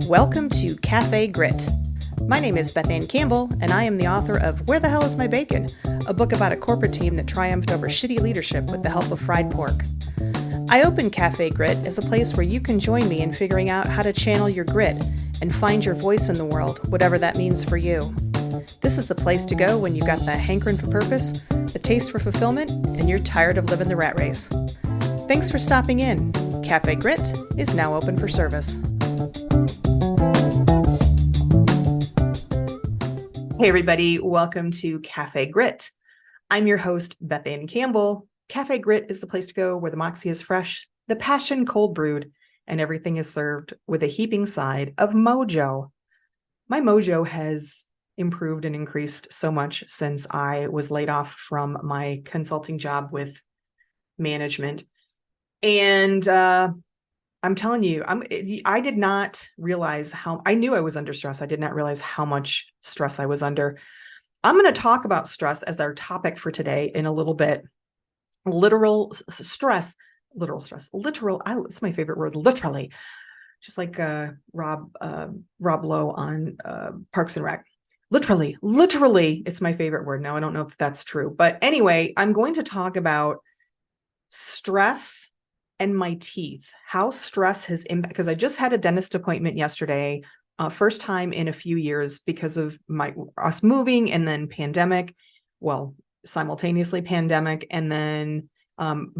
Welcome to Cafe Grit. My name is Beth Campbell, and I am the author of Where the Hell is My Bacon?, a book about a corporate team that triumphed over shitty leadership with the help of fried pork. I open Cafe Grit as a place where you can join me in figuring out how to channel your grit and find your voice in the world, whatever that means for you. This is the place to go when you've got the hankering for purpose, the taste for fulfillment, and you're tired of living the rat race. Thanks for stopping in. Cafe Grit is now open for service. Hey everybody, welcome to Cafe Grit. I'm your host, Beth Campbell. Cafe Grit is the place to go where the moxie is fresh, the passion cold brewed, and everything is served with a heaping side of mojo. My mojo has improved and increased so much since I was laid off from my consulting job with management. And I'm telling you, I did not realize I knew I was under stress. I did not realize how much stress I was under. I'm going to talk about stress as our topic for today in a little bit. Literal stress. It's my favorite word, literally. Just like Rob Lowe on Parks and Rec. Literally, it's my favorite word. Now, I don't know if that's true. But anyway, I'm going to talk about stress and my teeth, how stress has impacted, because I just had a dentist appointment yesterday, first time in a few years because of us moving and then pandemic, simultaneously pandemic, and then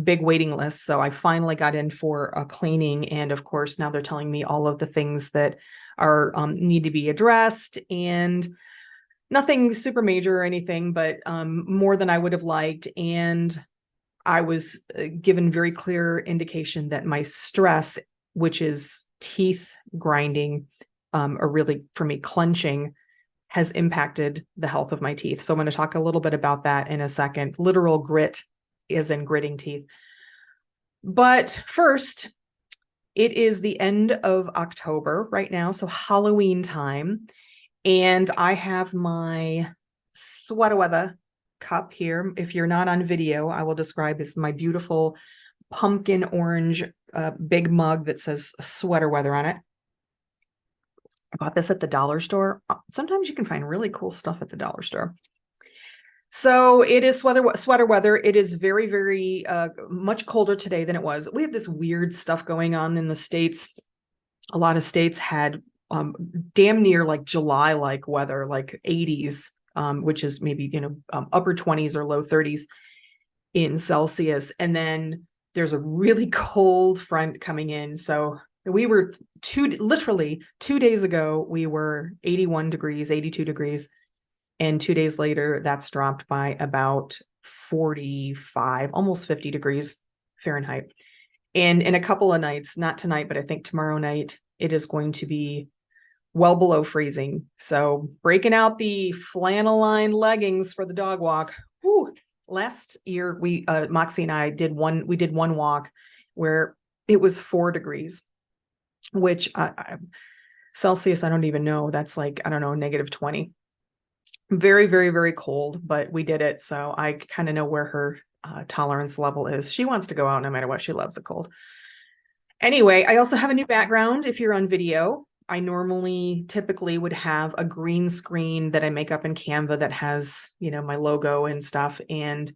big waiting lists. So I finally got in for a cleaning. And of course, now they're telling me all of the things that are need to be addressed, and nothing super major or anything, but more than I would have liked. And I was given very clear indication that my stress, which is teeth grinding, or really for me, clenching, has impacted the health of my teeth. So I'm going to talk a little bit about that in a second. Literal grit is in gritting teeth. But first, it is the end of October right now, so Halloween time. And I have my sweater weather cup here. If you're not on video, I will describe as my beautiful pumpkin orange big mug that says sweater weather on it. I bought this at the dollar store. Sometimes you can find really cool stuff at the dollar store. So it is sweater weather. It is very, very much colder today than it was. We have this weird stuff going on in the States. A lot of states had damn near like July-like weather, like 80s. Which is maybe, upper 20s or low 30s in Celsius. And then there's a really cold front coming in. So we were literally 2 days ago, we were 81 degrees, 82 degrees. And 2 days later, that's dropped by about 45, almost 50 degrees Fahrenheit. And in a couple of nights, not tonight, but I think tomorrow night, it is going to be well below freezing. So breaking out the flannel lined leggings for the dog walk. Whew. Last year, Moxie and I did one walk where it was 4 degrees, which Celsius, I don't even know. That's like, I don't know, negative 20. Very, very, very cold, but we did it. So I kind of know where her tolerance level is. She wants to go out no matter what. She loves the cold. Anyway, I also have a new background if you're on video. I typically would have a green screen that I make up in Canva that has, my logo and stuff. And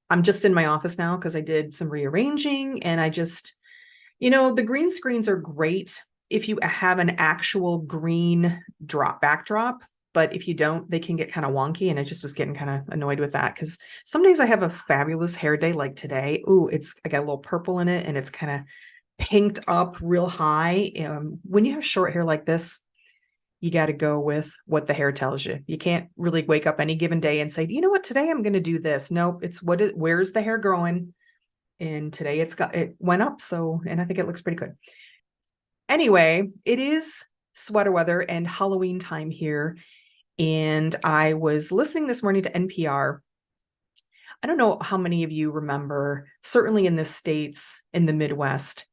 I'm just in my office now because I did some rearranging, and I just, the green screens are great if you have an actual green backdrop. But if you don't, they can get kind of wonky. And I just was getting kind of annoyed with that because some days I have a fabulous hair day like today. Ooh, I got a little purple in it and it's kind of pinked up real high. When you have short hair like this, you got to go with what the hair tells you. You can't really wake up any given day and say, you know what, today I'm going to do this. Nope, it's where's the hair growing? And today it went up. So, and I think it looks pretty good. Anyway, it is sweater weather and Halloween time here. And I was listening this morning to NPR. I don't know how many of you remember, certainly in the States, in the Midwest,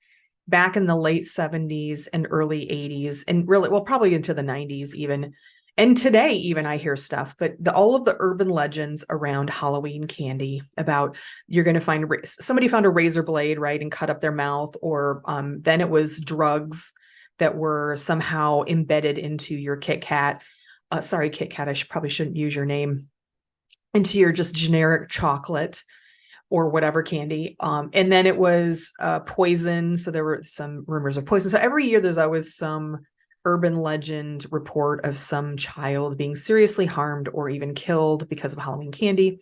back in the late 70s and early 80s, and really, probably into the 90s even. And today, even I hear stuff, but all of the urban legends around Halloween candy about you're going to find somebody found a razor blade, right, and cut up their mouth, or then it was drugs that were somehow embedded into your Kit Kat. Sorry, Kit Kat, probably shouldn't use your name. Into your just generic chocolate or whatever candy. And then it was poison. So there were some rumors of poison. So every year there's always some urban legend report of some child being seriously harmed or even killed because of Halloween candy.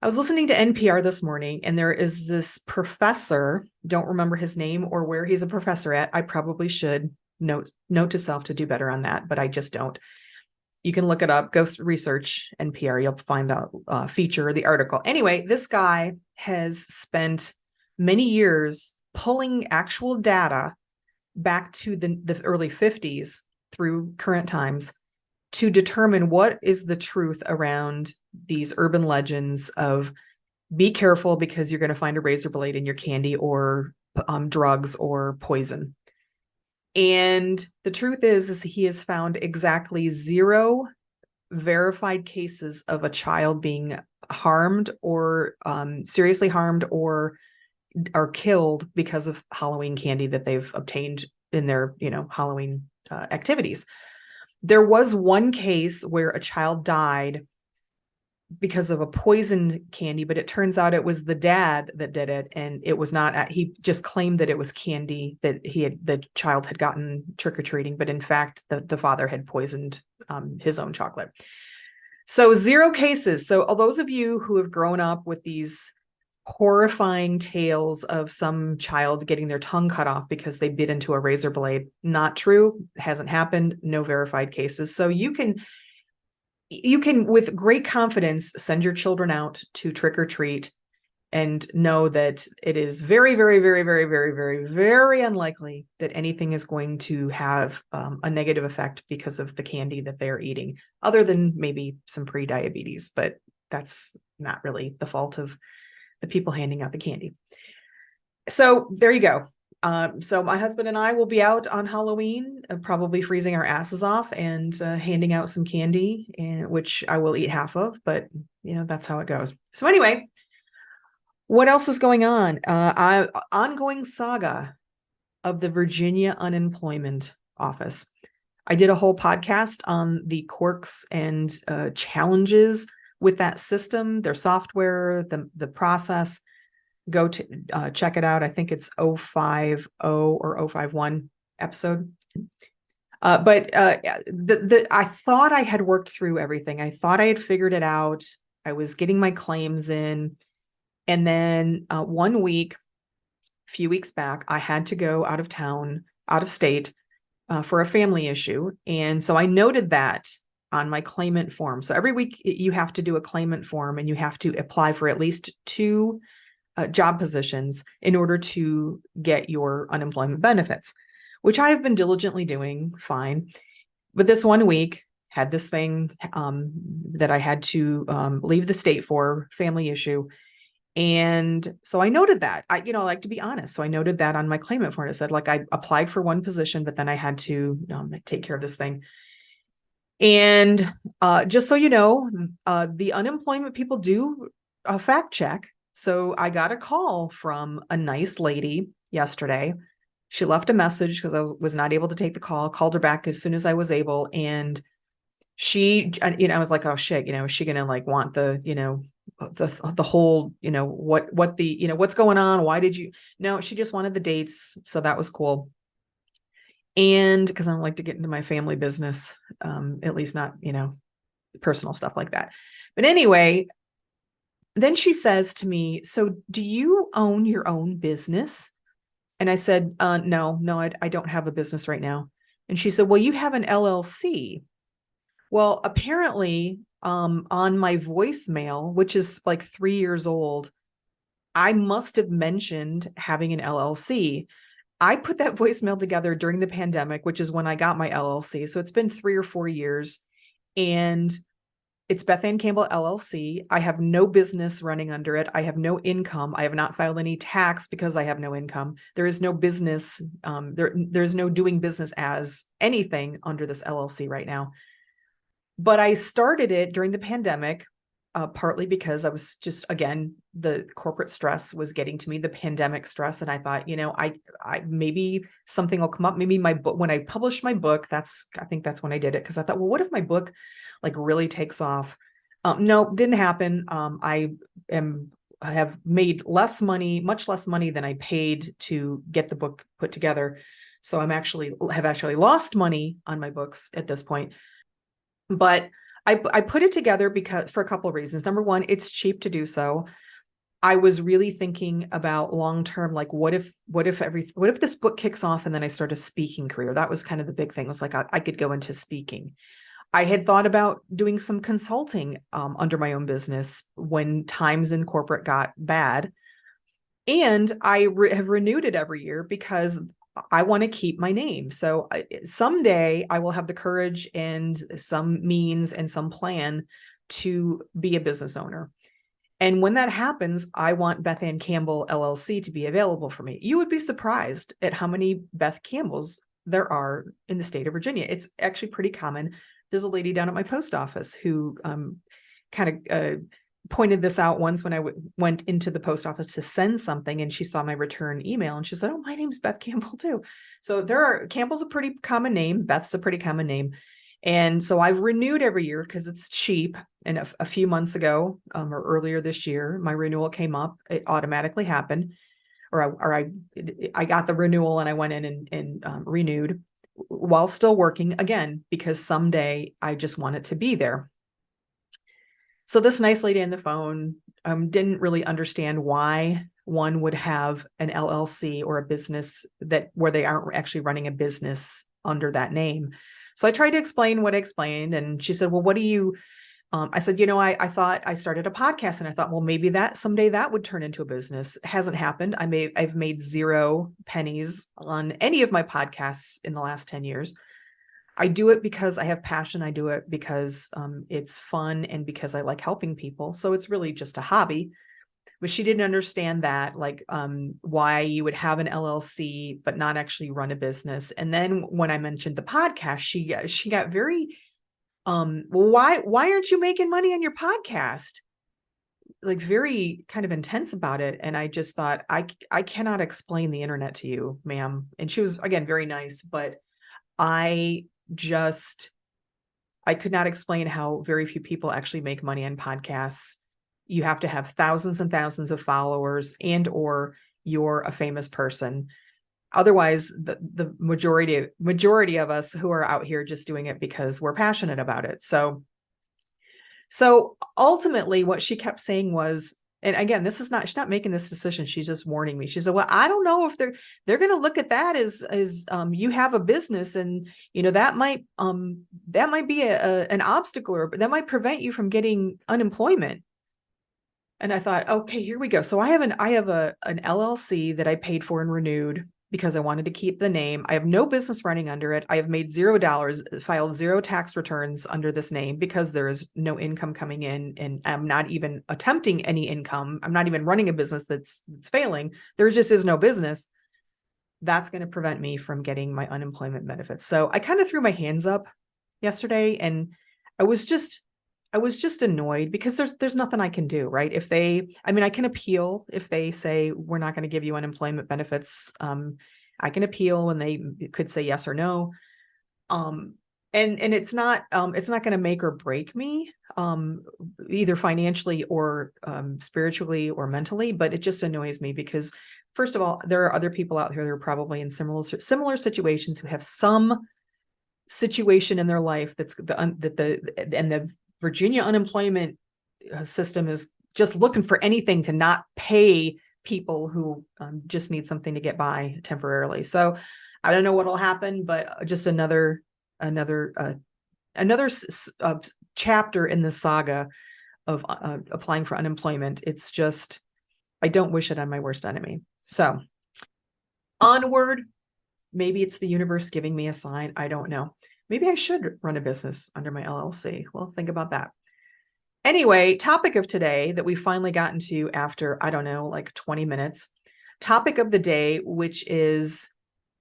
I was listening to NPR this morning, and there is this professor, don't remember his name or where he's a professor at. I probably should note to self to do better on that, but I just don't. You can look it up, go research NPR, you'll find the feature or the article. Anyway, this guy has spent many years pulling actual data back to the early 50s through current times to determine what is the truth around these urban legends of be careful because you're going to find a razor blade in your candy or drugs or poison. And the truth is he has found exactly 0 verified cases of a child being harmed or seriously harmed or are killed because of Halloween candy that they've obtained in their, Halloween activities. There was one case where a child died because of a poisoned candy, but it turns out it was the dad that did it. And it was not, he just claimed that it was candy that the child had gotten trick-or-treating, but in fact, the father had poisoned his own chocolate. So 0 cases. So all those of you who have grown up with these horrifying tales of some child getting their tongue cut off because they bit into a razor blade, not true, hasn't happened, no verified cases. So you can with great confidence send your children out to trick or treat and know that it is very, very, very, very, very, very, very unlikely that anything is going to have a negative effect because of the candy that they're eating, other than maybe some pre-diabetes, but that's not really the fault of the people handing out the candy. So there you go. So my husband and I will be out on Halloween, probably freezing our asses off and handing out some candy, which I will eat half of, but that's how it goes. So anyway, what else is going on? Ongoing saga of the Virginia Unemployment Office. I did a whole podcast on the quirks and challenges with that system, their software, the process. Go to check it out. I think it's 050 or 051 episode. But I thought I had worked through everything. I thought I had figured it out. I was getting my claims in. And then one week, a few weeks back, I had to go out of town, out of state for a family issue. And so I noted that on my claimant form. So every week you have to do a claimant form and you have to apply for at least 2 job positions in order to get your unemployment benefits, which I have been diligently doing fine. But this one week had this thing that I had to leave the state for, family issue. And so I noted that. I like to be honest. So I noted that on my claimant form. It said, I applied for one position, but then I had to take care of this thing. And just so you know, the unemployment people do a fact check. So I got a call from a nice lady yesterday. She left a message because I was not able to take the call, called her back as soon as I was able. And she, I was like, oh shit, is she going to want the whole, what the, what's going on? Why did you? No, she just wanted the dates. So that was cool. And because I don't like to get into my family business, at least not, personal stuff like that. But anyway, then she says to me, so do you own your own business? And I said, no, I don't have a business right now. And she said, well, you have an LLC. Well, apparently, on my voicemail, which is 3 years old, I must have mentioned having an LLC. I put that voicemail together during the pandemic, which is when I got my LLC. So it's been 3 or 4 years. And it's Beth Ann Campbell LLC. I have no business running under it. I have no income. I have not filed any tax because I have no income. There is no business. There's no doing business as anything under this LLC right now. But I started it during the pandemic partly because I was just, again, the corporate stress was getting to me, the pandemic stress. And I thought, I maybe something will come up. Maybe my book, when I published my book, I think that's when I did it. Cause I thought, well, what if my book like really takes off? No, didn't happen. I have made less money, much less money than I paid to get the book put together. So have actually lost money on my books at this point. But I put it together because for a couple of reasons. Number one, it's cheap to do so. I was really thinking about long term, like what if this book kicks off and then I start a speaking career? That was kind of the big thing. It was like I could go into speaking. I had thought about doing some consulting under my own business when times in corporate got bad. And I have renewed it every year because I want to keep my name. So someday I will have the courage and some means and some plan to be a business owner. And when that happens, I want Beth Ann Campbell LLC to be available for me. You would be surprised at how many Beth Campbells there are in the state of Virginia. It's actually pretty common. There's a lady down at my post office who kind of pointed this out once when I went into the post office to send something, and she saw my return email and she said, "Oh, my name's Beth Campbell too." So Campbell's a pretty common name. Beth's a pretty common name. And so I've renewed every year because it's cheap. And a few months ago, or earlier this year, my renewal came up. It automatically happened, I got the renewal and I went in and renewed while still working again, because someday I just want it to be there. So this nice lady on the phone didn't really understand why one would have an LLC or a business where they aren't actually running a business under that name. So I tried to explain what I explained, and she said, "Well, what do you?" I said, I thought I started a podcast, and I thought, well, maybe that someday that would turn into a business. It hasn't happened. I've made 0 pennies on any of my podcasts in the last 10 years. I do it because I have passion. I do it because it's fun and because I like helping people. So it's really just a hobby. But she didn't understand that, like why you would have an LLC but not actually run a business. And then when I mentioned the podcast, she got very well, why aren't you making money on your podcast? Like very kind of intense about it. And I just thought, I cannot explain the internet to you, ma'am. And she was, again, very nice, but I could not explain how very few people actually make money on podcasts. You have to have thousands and thousands of followers or you're a famous person. Otherwise, the majority of us who are out here just doing it because we're passionate about it. So ultimately what she kept saying was, and again, she's not making this decision. She's just warning me. She said, "Well, I don't know if they're going to look at that as you have a business, and that might be an obstacle, or that might prevent you from getting unemployment." And I thought, okay, here we go. So I have an LLC that I paid for and renewed because I wanted to keep the name. I have no business running under it. I have made $0, filed 0 tax returns under this name because there is no income coming in, and I'm not even attempting any income. I'm not even running a business that's failing. There just is no business. That's going to prevent me from getting my unemployment benefits. So I kind of threw my hands up yesterday, and I was just annoyed because there's nothing I can do, right? I can appeal if they say we're not going to give you unemployment benefits. I can appeal and they could say yes or no. And it's not going to make or break me, either financially or spiritually or mentally, but it just annoys me because, first of all, there are other people out here that are probably in similar situations who have some situation in their life that the Virginia unemployment system is just looking for anything to not pay people who just need something to get by temporarily. So I don't know what will happen, but just another chapter in the saga of applying for unemployment. It's just, I don't wish it on my worst enemy. So onward. Maybe it's the universe giving me a sign. I don't know. Maybe I should run a business under my LLC. Well, think about that. Anyway, topic of today that we finally gotten to after, I don't know, like 20 minutes. Topic of the day, which is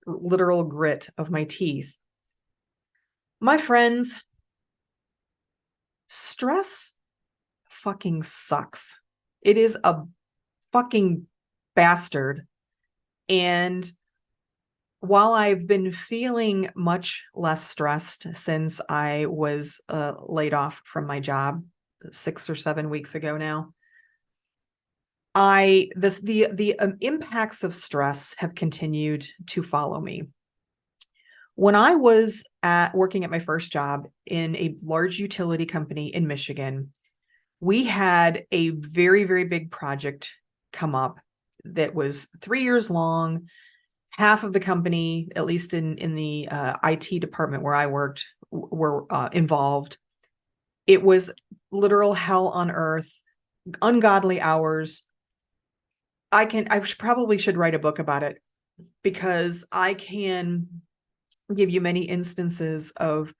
literal grit of my teeth. My friends, stress fucking sucks. It is a fucking bastard. And while I've been feeling much less stressed since I was laid off from my job 6 or 7 weeks ago now, the impacts of stress have continued to follow me. When I was working at my first job in a large utility company in Michigan, we had a very, very big project come up that was 3 years long. Half of the company, at least in the IT department where I worked, were involved. It was literal hell on earth, ungodly hours. I probably should write a book about it, because I can give you many instances of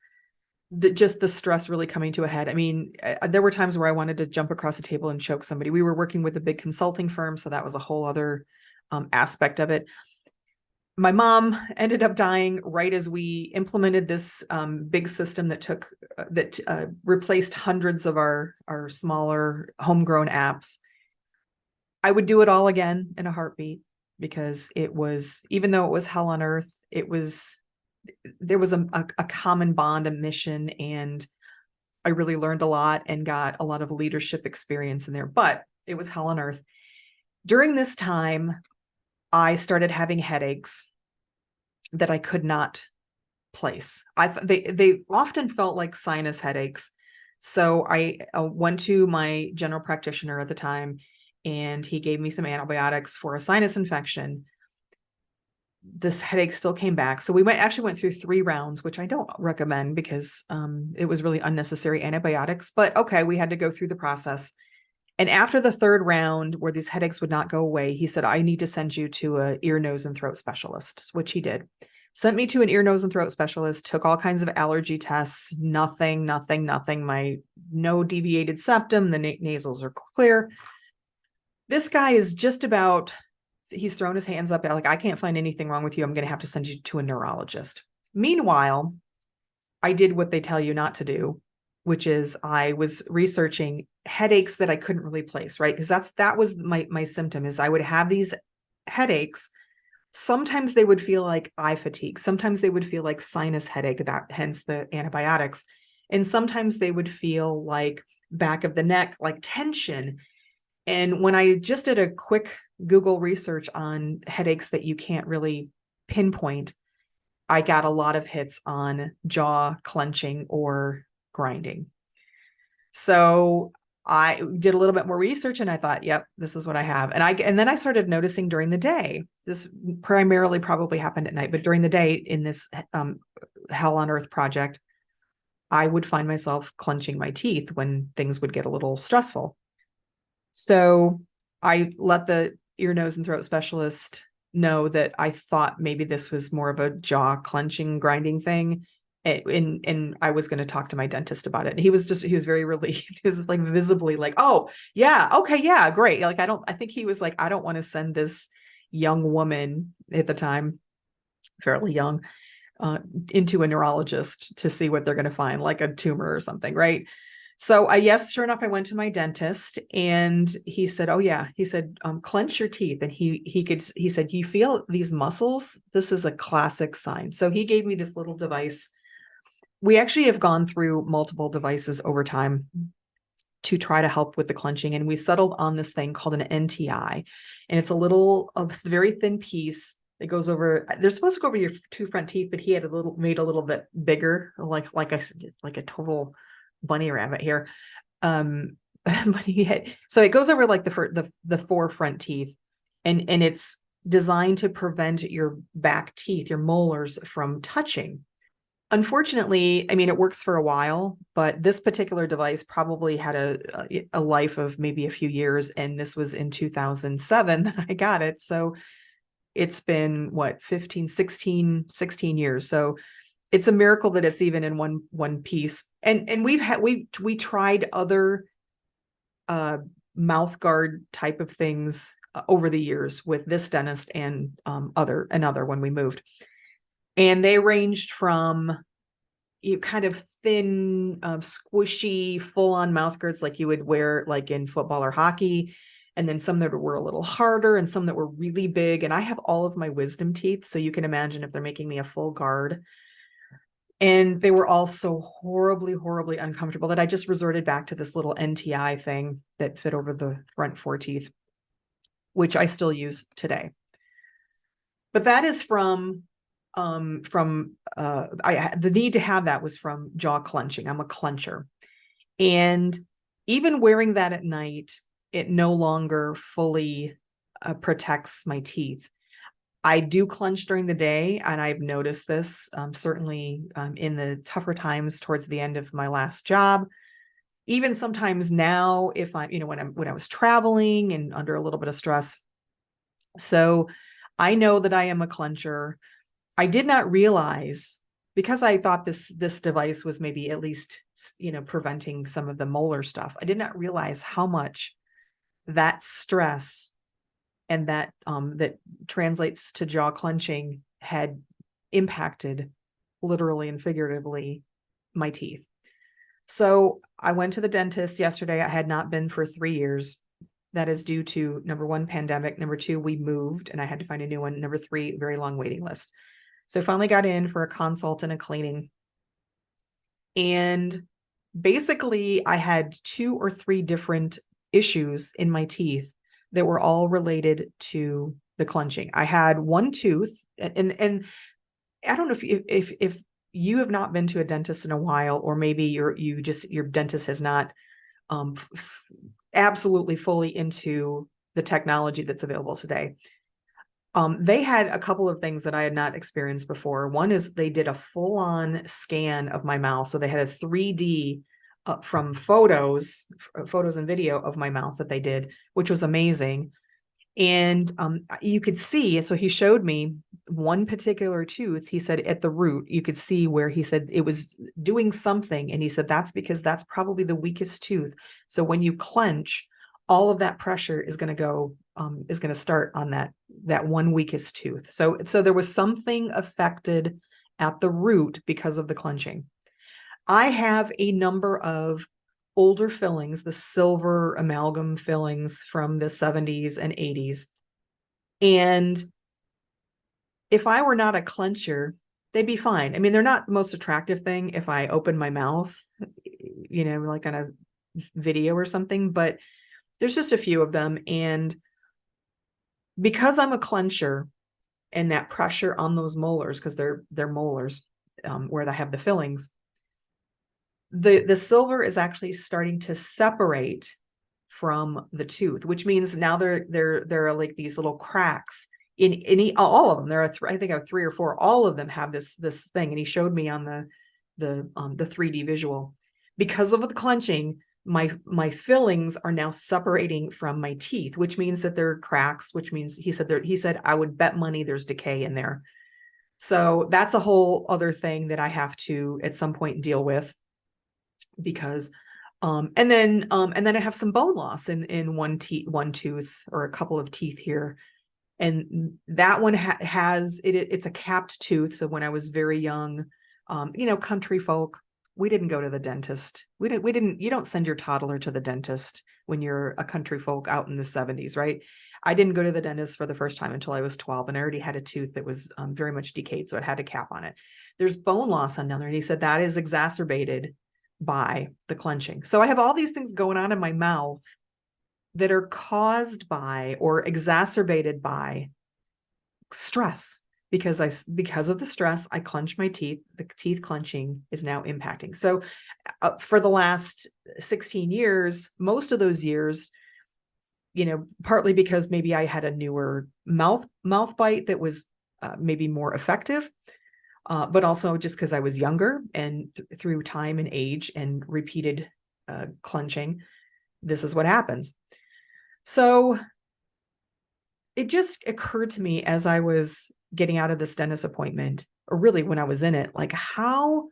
just the stress really coming to a head. I mean, there were times where I wanted to jump across the table and choke somebody. We were working with a big consulting firm, so that was a whole other aspect of it. My mom ended up dying right as we implemented this big system that replaced hundreds of our smaller homegrown apps. I would do it all again in a heartbeat, because it was, even though it was hell on earth, there was a common bond, a mission, and I really learned a lot and got a lot of leadership experience in there, but it was hell on earth. During this time, I started having headaches that I could not place. They often felt like sinus headaches. So I went to my general practitioner at the time, and he gave me some antibiotics for a sinus infection. This headache still came back. So we actually went through 3 rounds, which I don't recommend, because it was really unnecessary antibiotics. But okay, we had to go through the process. And after the 3rd round, where these headaches would not go away, he said, I need to send you to an ear, nose, and throat specialist, which he did. Sent me to an ear, nose, and throat specialist, took all kinds of allergy tests, nothing, no deviated septum, the nasals are clear. This guy is he's thrown his hands up, like, I can't find anything wrong with you. I'm going to have to send you to a neurologist. Meanwhile, I did what they tell you not to do, which is I was researching headaches that I couldn't really place, right? Because that was my symptom, is I would have these headaches. Sometimes they would feel like eye fatigue. Sometimes they would feel like sinus headache, hence the antibiotics. And sometimes they would feel like back of the neck, like tension. And when I just did a quick Google research on headaches that you can't really pinpoint, I got a lot of hits on jaw clenching or grinding. So I did a little bit more research, and I thought, yep, this is what I have. And then I started noticing during the day, this primarily probably happened at night, but during the day in this hell on earth project, I would find myself clenching my teeth when things would get a little stressful. So I let the ear, nose, and throat specialist know that I thought maybe this was more of a jaw clenching, grinding thing. And I was going to talk to my dentist about it. And he was very relieved. He was like visibly like, oh yeah, okay, yeah, great. Like, I think he was like, I don't want to send this young woman at the time, fairly young, into a neurologist to see what they're going to find, like a tumor or something, right? So yes, sure enough, I went to my dentist, and he said, oh yeah, he said, clench your teeth. And he said, you feel these muscles? This is a classic sign. So he gave me this little device. We actually have gone through multiple devices over time to try to help with the clenching. And we settled on this thing called an NTI. And it's a very thin piece that goes over, they're supposed to go over your 2 front teeth, but he had made a little bit bigger, like a total bunny rabbit here. But so it goes over like the 4 front teeth, and it's designed to prevent your back teeth, your molars, from touching. Unfortunately, I mean, it works for a while, but this particular device probably had a life of maybe a few years, and this was in 2007 that I got it. So it's been 16 years. So it's a miracle that it's even in one piece. And we tried other mouth guard type of things over the years with this dentist and another when we moved. And they ranged from kind of thin, squishy, full-on mouth guards like you would wear like in football or hockey. And then some that were a little harder and some that were really big. And I have all of my wisdom teeth. So you can imagine if they're making me a full guard. And they were all so horribly, horribly uncomfortable that I just resorted back to this little NTI thing that fit over the front 4 teeth, which I still use today. But that is the need to have that was from jaw clenching. I'm a clencher. And even wearing that at night, it no longer fully protects my teeth. I do clench during the day, and I've noticed this certainly in the tougher times towards the end of my last job. Even sometimes now, if I, when I was traveling and under a little bit of stress. So I know that I am a clencher. I did not realize, because I thought this device was maybe at least, preventing some of the molar stuff. I did not realize how much that stress and that translates to jaw clenching had impacted literally and figuratively my teeth. So I went to the dentist yesterday. I had not been for 3 years. That is due to, number one, pandemic. Number two, we moved and I had to find a new one. Number three, very long waiting list. So I finally got in for a consult and a cleaning. And basically I had 2 or 3 different issues in my teeth that were all related to the clenching. I had one tooth, and I don't know if you have not been to a dentist in a while, or maybe your dentist has not absolutely fully into the technology that's available today. They had a couple of things that I had not experienced before. One is they did a full-on scan of my mouth. So they had a 3D from photos and video of my mouth that they did, which was amazing. And you could see, so he showed me one particular tooth. He said at the root, you could see where he said it was doing something. And he said, that's because that's probably the weakest tooth. So when you clench, all of that pressure is going to start on that one weakest tooth. So there was something affected at the root because of the clenching. I have a number of older fillings, the silver amalgam fillings from the 70s and 80s. And if I were not a clencher, they'd be fine. I mean, they're not the most attractive thing if I open my mouth, like on a video or something, but there's just a few of them. And because I'm a clencher and that pressure on those molars, because they're molars where I have the fillings, the silver is actually starting to separate from the tooth, which means now there are like these little cracks in all of them. There are I think I have 3 or 4. All of them have this thing, and he showed me on the 3D visual. Because of the clenching, my fillings are now separating from my teeth, which means that there are cracks. Which means he said I would bet money there's decay in there. So that's a whole other thing that I have to at some point deal with. Because and then I have some bone loss in one tooth or a couple of teeth here, and that one has it's a capped tooth. So when I was very young, country folk, we didn't go to the dentist. You don't send your toddler to the dentist when you're a country folk out in the 70s, right? I didn't go to the dentist for the first time until I was 12, and I already had a tooth that was very much decayed, so it had a cap on it. There's bone loss on down there, and he said that is exacerbated by the clenching. So I have all these things going on in my mouth that are caused by or exacerbated by stress. Because of the stress, I clench my teeth. The teeth clenching is now impacting. So for the last 16 years, most of those years, partly because maybe I had a newer mouth bite that was maybe more effective. But also just because I was younger, and through time and age and repeated clenching, this is what happens. So it just occurred to me as I was getting out of this dentist appointment, or really when I was in it, like how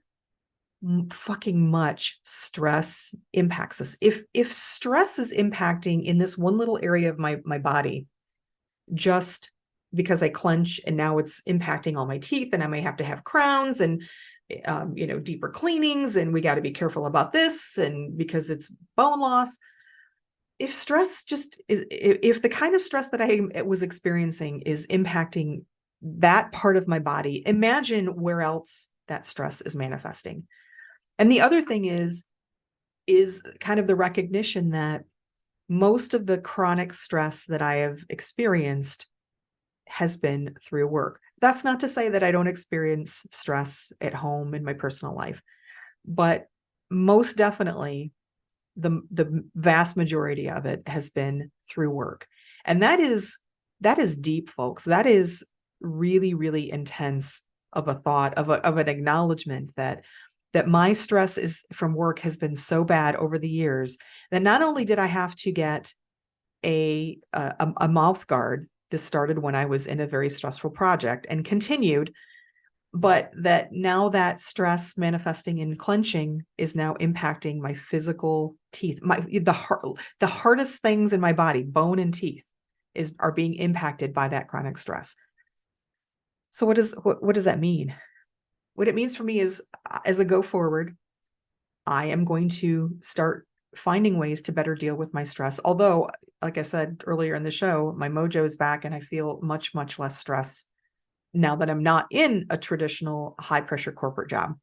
fucking much stress impacts us. If stress is impacting in this one little area of my body, just because I clench and now it's impacting all my teeth and I may have to have crowns and deeper cleanings, and we got to be careful about this, and because it's bone loss. If stress if the kind of stress that I was experiencing is impacting that part of my body, imagine where else that stress is manifesting. And the other thing is kind of the recognition that most of the chronic stress that I have experienced has been through work. That's not to say that I don't experience stress at home in my personal life, but most definitely the vast majority of it has been through work. And that is deep, folks. That is really, really intense of a thought, of an acknowledgement that my stress is from work has been so bad over the years that not only did I have to get a mouth guard. This started when I was in a very stressful project and continued, but that now that stress manifesting in clenching is now impacting my physical teeth. The hardest things in my body, bone and teeth, are being impacted by that chronic stress. So what does that mean? What it means for me is, as I go forward, I am going to start finding ways to better deal with my stress. Although, like I said earlier in the show, my mojo is back and I feel much, much less stress now that I'm not in a traditional high pressure corporate job.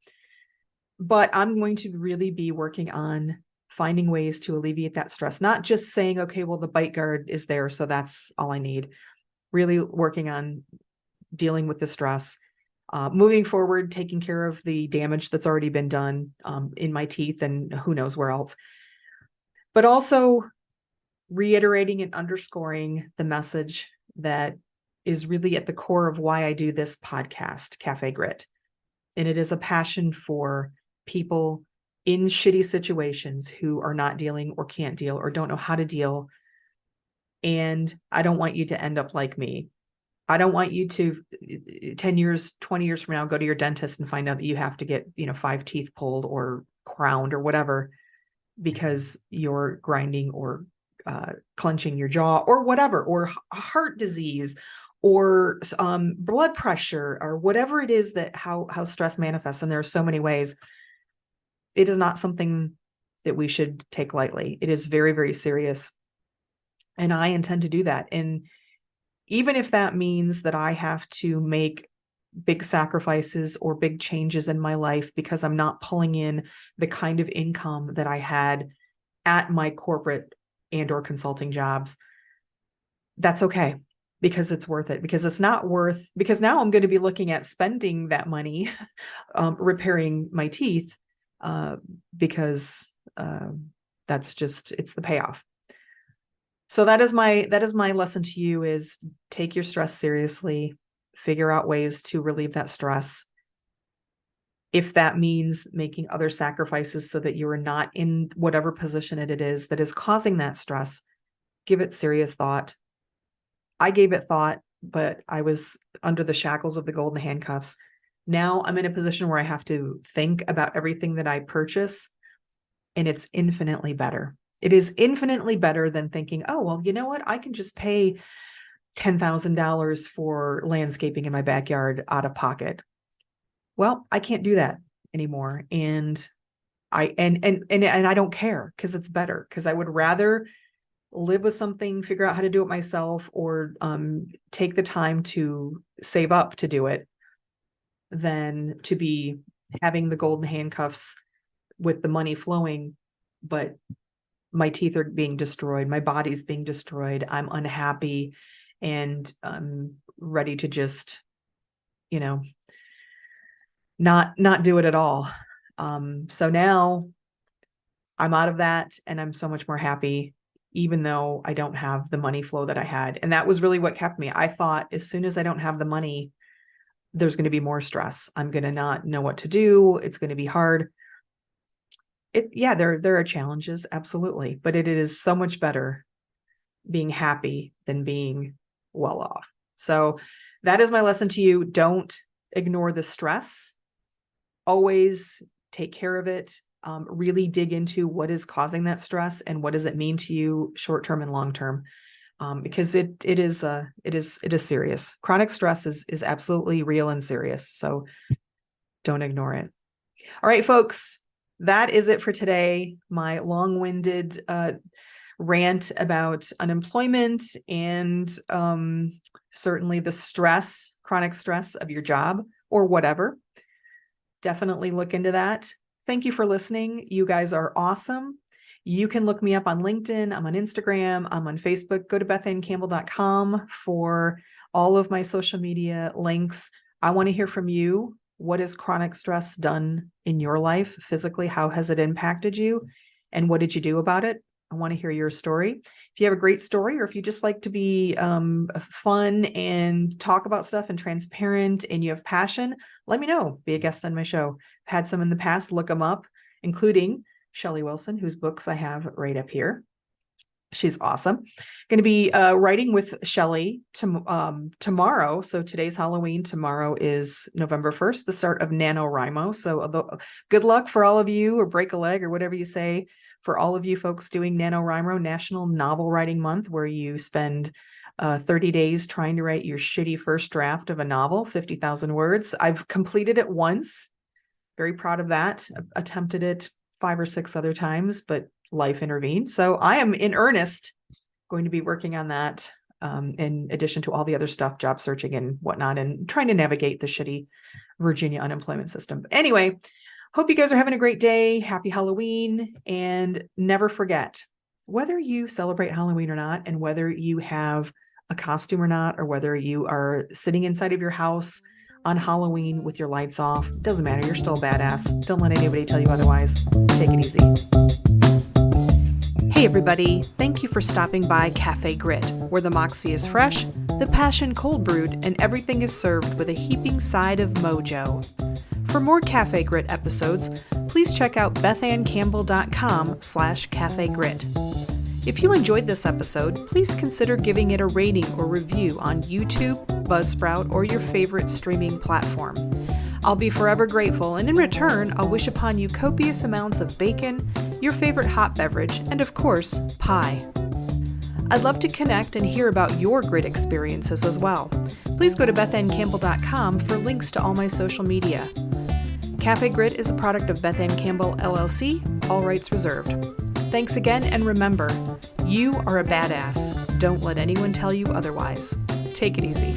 But I'm going to really be working on finding ways to alleviate that stress, not just saying, okay, well, the bite guard is there, so that's all I need. Really working on dealing with the stress, moving forward, taking care of the damage that's already been done in my teeth and who knows where else. But also reiterating and underscoring the message that is really at the core of why I do this podcast, Cafe Grit. And it is a passion for people in shitty situations who are not dealing or can't deal or don't know how to deal. And I don't want you to end up like me. I don't want you to 10 years, 20 years from now, go to your dentist and find out that you have to get, 5 teeth pulled or crowned or whatever, because you're grinding or clenching your jaw or whatever, or heart disease or blood pressure or whatever it is that how stress manifests. And there are so many ways. It is not something that we should take lightly. It is very, very serious. And I intend to do that. And even if that means that I have to make big sacrifices or big changes in my life because I'm not pulling in the kind of income that I had at my corporate and or consulting jobs, that's okay, because it's worth it. Because it's not worth, because now I'm going to be looking at spending that money repairing my teeth because that's just, it's the payoff. So that is my lesson to you, is take your stress seriously, figure out ways to relieve that stress. If that means making other sacrifices so that you are not in whatever position it is that is causing that stress, give it serious thought. I gave it thought, but I was under the shackles of the golden handcuffs. Now I'm in a position where I have to think about everything that I purchase, and it's infinitely better. It is infinitely better than thinking, oh, well, you know what? I can just pay $10,000 for landscaping in my backyard out of pocket. Well, I can't do that anymore. And I don't care, because it's better, because I would rather live with something, figure out how to do it myself, or take the time to save up to do it, than to be having the golden handcuffs with the money flowing, but my teeth are being destroyed, my body's being destroyed, I'm unhappy, and I'm ready to just, not do it at all. So now I'm out of that, and I'm so much more happy, even though I don't have the money flow that I had. And that was really what kept me. I thought, as soon as I don't have the money, there's going to be more stress. I'm going to not know what to do. It's going to be hard. There are challenges, absolutely, but it is so much better being happy than being well off. So that is my lesson to you. Don't ignore the stress. Always take care of it. Really dig into what is causing that stress and what does it mean to you short-term and long-term, because it is serious. Chronic stress is absolutely real and serious. So don't ignore it. All right, folks, that is it for today. My long-winded rant about unemployment and certainly the stress, chronic stress of your job or whatever. Definitely look into that. Thank you for listening. You guys are awesome. You can look me up on LinkedIn. I'm on Instagram. I'm on Facebook. Go to bethancampbell.com for all of my social media links. I want to hear from you. What has chronic stress done in your life physically? How has it impacted you? And what did you do about it? I want to hear your story. If you have a great story, or if you just like to be fun and talk about stuff and transparent and you have passion, let me know. Be a guest on my show. I've had some in the past. Look them up, including Shelley Wilson, whose books I have right up here. She's awesome. Going to be writing with Shelley tomorrow. So today's Halloween. Tomorrow is November 1st, the start of NaNoWriMo. So good luck for all of you, or break a leg, or whatever you say, for all of you folks doing NaNoWriMo, National Novel Writing Month, where you spend 30 days trying to write your shitty first draft of a novel, 50,000 words. I've completed it once. Very proud of that. I've attempted it 5 or 6 other times, but life intervened. So I am in earnest going to be working on that in addition to all the other stuff, job searching and whatnot, and trying to navigate the shitty Virginia unemployment system. But anyway, hope you guys are having a great day. Happy Halloween. And never forget, whether you celebrate Halloween or not, and whether you have a costume or not, or whether you are sitting inside of your house on Halloween with your lights off, doesn't matter. You're still a badass. Don't let anybody tell you otherwise. Take it easy. Hey everybody, thank you for stopping by Cafe Grit, where the moxie is fresh, the passion cold brewed, and everything is served with a heaping side of mojo. For more Cafe Grit episodes, please check out bethancampbell.com/Cafe Grit. If you enjoyed this episode, please consider giving it a rating or review on YouTube, Buzzsprout, or your favorite streaming platform. I'll be forever grateful, and in return, I'll wish upon you copious amounts of bacon, your favorite hot beverage, and of course, pie. I'd love to connect and hear about your grit experiences as well. Please go to bethancampbell.com for links to all my social media. Cafe Grit is a product of Beth Ann Campbell, LLC, all rights reserved. Thanks again, and remember, you are a badass. Don't let anyone tell you otherwise. Take it easy.